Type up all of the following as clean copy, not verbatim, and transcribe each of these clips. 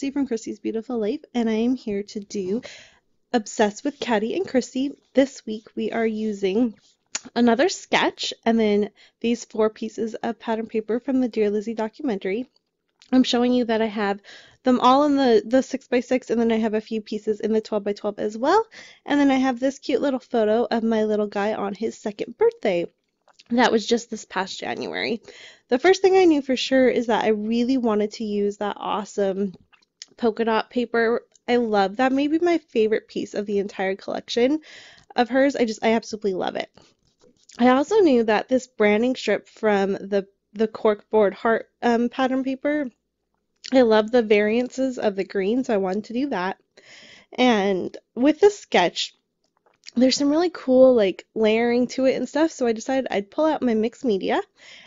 Christy from Christy's Beautiful Life, and I am here to do Obsessed with Caddy and Christy. This week we are using another sketch and then these 4 pieces of pattern paper from the Dear Lizzy documentary. I'm showing you that I have them all in the 6x6, and then I have a few pieces in the 12x12 as well. And then I have this cute little photo of my little guy on his 2nd birthday. That was just this past January. The first thing I knew for sure is that I really wanted to use that awesome polka dot paper. I love that. Maybe my favorite piece of the entire collection of hers. I absolutely love it. I also knew that this branding strip from the corkboard heart pattern paper, I love the variances of the green, so I wanted to do that. And with the sketch, there's some really cool like layering to it and stuff, so I decided I'd pull out my mixed media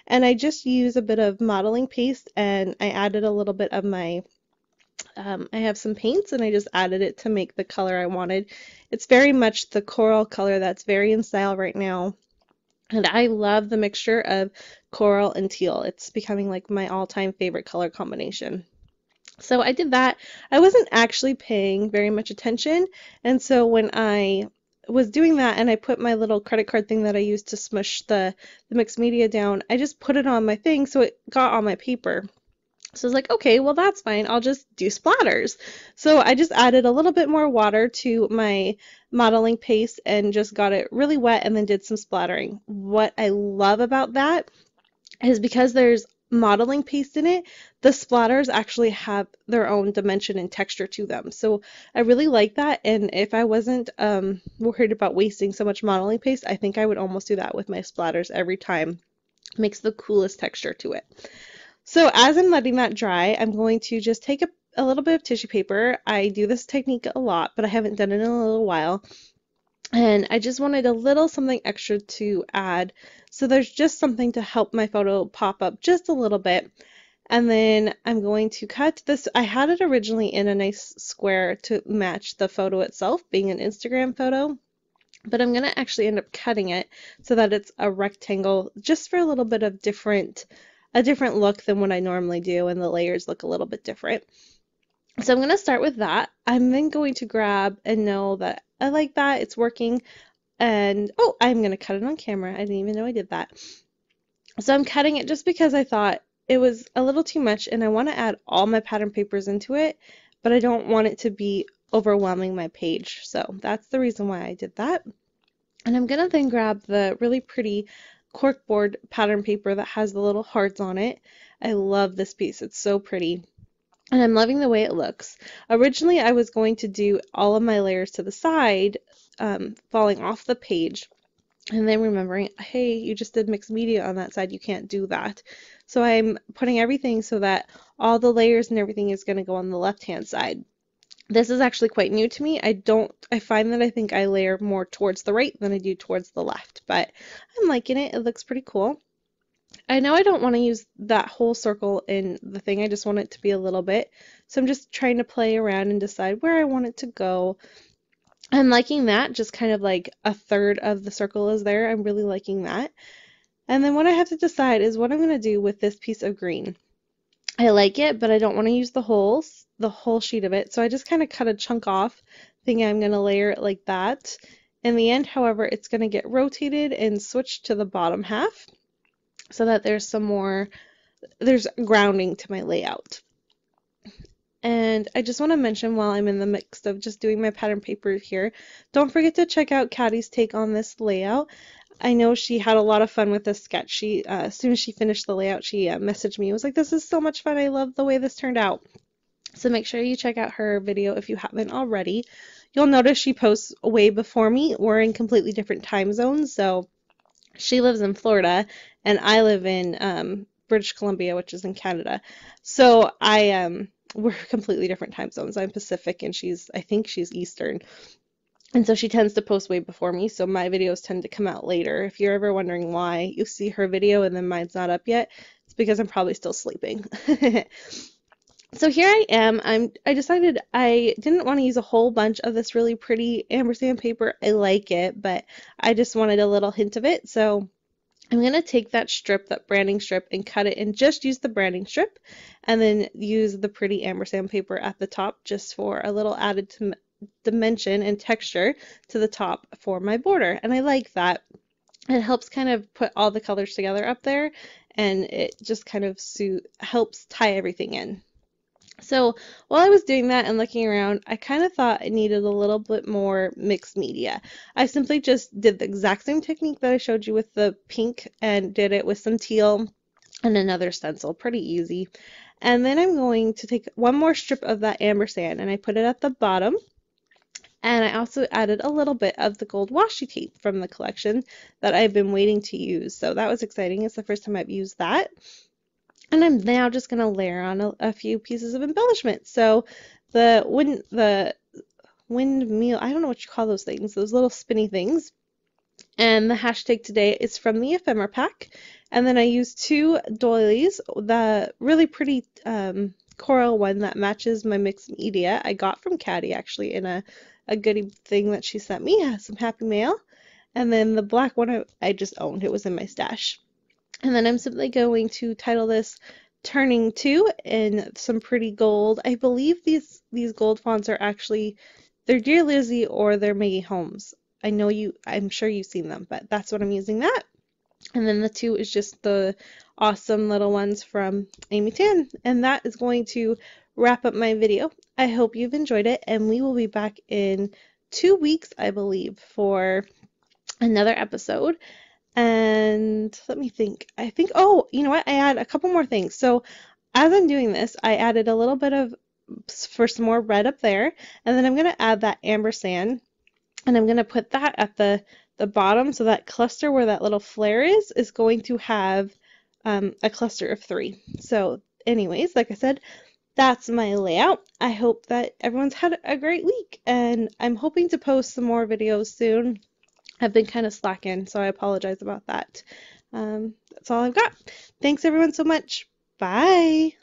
and I just use a bit of modeling paste, and I added a little bit of my I have some paints and I just added it to make the color I wanted. It's very much the coral color that's very in style right now, and I love the mixture of coral and teal. It's becoming like my all-time favorite color combination. So I did that. I wasn't actually paying very much attention, and so when I was doing that and I put my little credit card thing that I used to smush the mixed media down, I just put it on my thing so it got on my paper. So I was like, okay, well that's fine. I'll just do splatters. So I just added a little bit more water to my modeling paste and just got it really wet and then did some splattering. What I love about that is because there's modeling paste in it, the splatters actually have their own dimension and texture to them. So I really like that, and if I wasn't worried about wasting so much modeling paste, I think I would almost do that with my splatters every time. It makes the coolest texture to it. So as I'm letting that dry, I'm going to just take a little bit of tissue paper. I do this technique a lot, but I haven't done it in a little while. And I just wanted a little something extra to add. So there's just something to help my photo pop up just a little bit. And then I'm going to cut this. I had it originally in a nice square to match the photo itself, being an Instagram photo. But I'm going to actually end up cutting it so that it's a rectangle, just for a little bit of a different look than what I normally do, and the layers look a little bit different. So I'm going to start with that. I'm then going to grab and know that I like that, it's working, and oh, I'm going to cut it on camera. I didn't even know I did that. So I'm cutting it just because I thought it was a little too much and I want to add all my pattern papers into it, but I don't want it to be overwhelming my page. So that's the reason why I did that. And I'm going to then grab the really pretty corkboard pattern paper that has the little hearts on it. I love this piece. It's so pretty. And I'm loving the way it looks. Originally, I was going to do all of my layers to the side, falling off the page, and then remembering, hey, you just did mixed media on that side, you can't do that. So I'm putting everything so that all the layers and everything is going to go on the left-hand side. This is actually quite new to me. I find that I think I layer more towards the right than I do towards the left, but I'm liking it. It looks pretty cool. I know I don't want to use that whole circle in the thing. I just want it to be a little bit. So I'm just trying to play around and decide where I want it to go. I'm liking that, just kind of like a third of the circle is there. I'm really liking that. And then what I have to decide is what I'm going to do with this piece of green. I like it, but I don't want to use the whole sheet of it. So I just kind of cut a chunk off, thinking I'm going to layer it like that. In the end, however, it's going to get rotated and switched to the bottom half, so that there's grounding to my layout. And I just want to mention, while I'm in the mix of just doing my pattern paper here, don't forget to check out Caddy's take on this layout. I know she had a lot of fun with this sketch. As soon as she finished the layout, she messaged me. It was like, this is so much fun. I love the way this turned out. So make sure you check out her video if you haven't already. You'll notice she posts way before me. We're in completely different time zones, so she lives in Florida, and I live in British Columbia, which is in Canada. So we're completely different time zones. I'm Pacific, and I think she's Eastern. And so she tends to post way before me, so my videos tend to come out later. If you're ever wondering why you see her video and then mine's not up yet, it's because I'm probably still sleeping. So here I am. I decided I didn't want to use a whole bunch of this really pretty ampersand paper. I like it, but I just wanted a little hint of it. So I'm going to take that strip, that branding strip, and cut it and just use the branding strip, and then use the pretty ampersand paper at the top just for a little added dimension and texture to the top for my border. And I like that. It helps kind of put all the colors together up there, and it just kind of helps tie everything in. So while I was doing that and looking around, I kind of thought I needed a little bit more mixed media. I simply just did the exact same technique that I showed you with the pink and did it with some teal and another stencil. Pretty easy. And then I'm going to take one more strip of that ampersand and I put it at the bottom. And I also added a little bit of the gold washi tape from the collection that I've been waiting to use. So that was exciting. It's the first time I've used that. And I'm now just going to layer on a few pieces of embellishment. So the windmill, I don't know what you call those things, those little spinny things. And the hashtag today is from the ephemera pack. And then I used two doilies, the really pretty coral one that matches my mixed media I got from Caddy actually in a goodie thing that she sent me, some happy mail. And then the black one I just owned, it was in my stash. And then I'm simply going to title this Turning To in some pretty gold. I believe these gold fonts are actually, they're Dear Lizzy or they're Maggie Holmes. I'm sure you've seen them, but that's what I'm using that. And then the two is just the awesome little ones from Amy Tan. And that is going to wrap up my video. I hope you've enjoyed it, and we will be back in 2 weeks, I believe, for another episode. And let me think. Oh, you know what? I add a couple more things. So as I'm doing this, I added a little bit for some more red up there. And then I'm going to add that ampersand. And I'm going to put that at the bottom. So that cluster where that little flare is going to have a cluster of 3. So anyways, like I said, that's my layout. I hope that everyone's had a great week. And I'm hoping to post some more videos soon. I've been kind of slacking, so I apologize about that. That's all I've got. Thanks everyone so much. Bye.